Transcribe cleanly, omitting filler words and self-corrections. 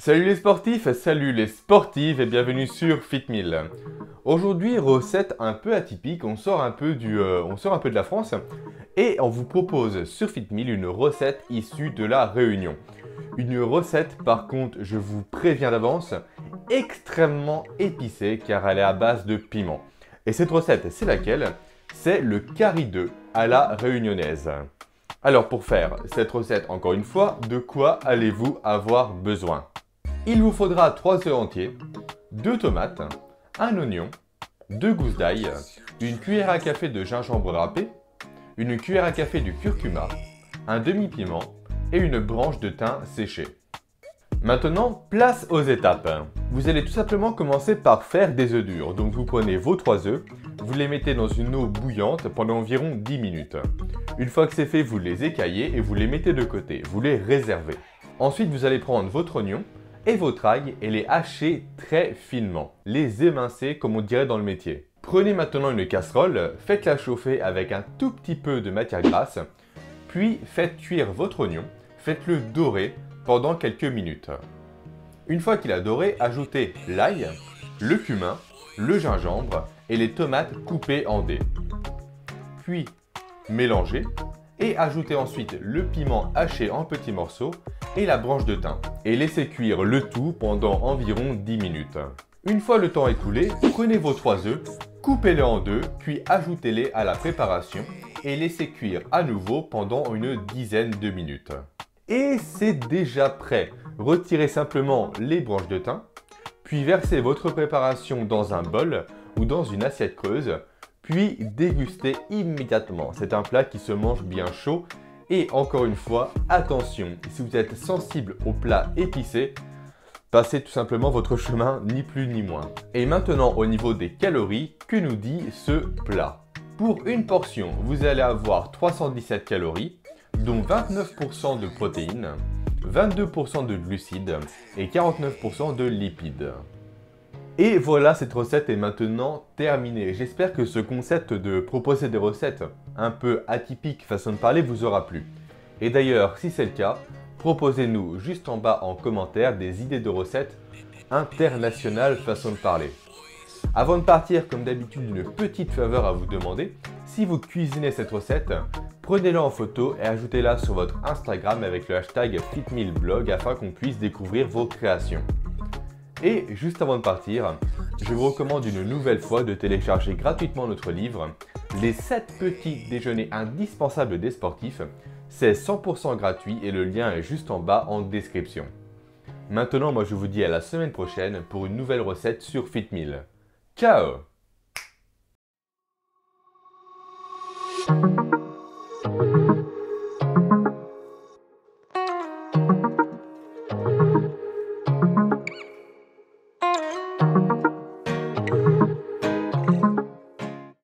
Salut les sportifs, salut les sportives et bienvenue sur FitMill. Aujourd'hui, recette un peu atypique, on sort un peu de la France et on vous propose sur FitMill une recette issue de la Réunion. Une recette par contre, je vous préviens d'avance, extrêmement épicée car elle est à base de piment. Et cette recette, c'est laquelle? C'est le curry 2 à la réunionnaise. Alors pour faire cette recette, encore une fois, de quoi allez-vous avoir besoin? Il vous faudra 3 œufs entiers, 2 tomates, un oignon, 2 gousses d'ail, une cuillère à café de gingembre râpé, une cuillère à café de curcuma, un demi-piment et une branche de thym séchée. Maintenant, place aux étapes. Vous allez tout simplement commencer par faire des œufs durs. Donc vous prenez vos 3 œufs, vous les mettez dans une eau bouillante pendant environ 10 minutes. Une fois que c'est fait, vous les écaillez et vous les mettez de côté, vous les réservez. Ensuite, vous allez prendre votre oignon et votre ail et les hacher très finement, les émincer comme on dirait dans le métier. Prenez maintenant une casserole, faites-la chauffer avec un tout petit peu de matière grasse, puis faites cuire votre oignon, faites-le dorer pendant quelques minutes. Une fois qu'il a doré, ajoutez l'ail, le cumin, le gingembre et les tomates coupées en dés. Puis mélangez et ajoutez ensuite le piment haché en petits morceaux et la branche de thym et laissez cuire le tout pendant environ 10 minutes. Une fois le temps écoulé, prenez vos 3 œufs, coupez-les en deux, puis ajoutez-les à la préparation et laissez cuire à nouveau pendant une dizaine de minutes. Et c'est déjà prêt. Retirez simplement les branches de thym, puis versez votre préparation dans un bol ou dans une assiette creuse, puis dégustez immédiatement. C'est un plat qui se mange bien chaud. Et encore une fois, attention, si vous êtes sensible aux plats épicés, passez tout simplement votre chemin, ni plus ni moins. Et maintenant, au niveau des calories, que nous dit ce plat? Pour une portion, vous allez avoir 317 calories, dont 29% de protéines, 22% de glucides et 49% de lipides. Et voilà, cette recette est maintenant terminée. J'espère que ce concept de proposer des recettes un peu atypiques façon de parler vous aura plu. Et d'ailleurs, si c'est le cas, proposez-nous juste en bas en commentaire des idées de recettes internationales façon de parler. Avant de partir, comme d'habitude, une petite faveur à vous demander. Si vous cuisinez cette recette, prenez-la en photo et ajoutez-la sur votre Instagram avec le hashtag FitMillBlog afin qu'on puisse découvrir vos créations. Et juste avant de partir, je vous recommande une nouvelle fois de télécharger gratuitement notre livre « Les 7 petits déjeuners indispensables des sportifs ». C'est 100% gratuit et le lien est juste en bas en description. Maintenant, moi je vous dis à la semaine prochaine pour une nouvelle recette sur FitMill. Ciao!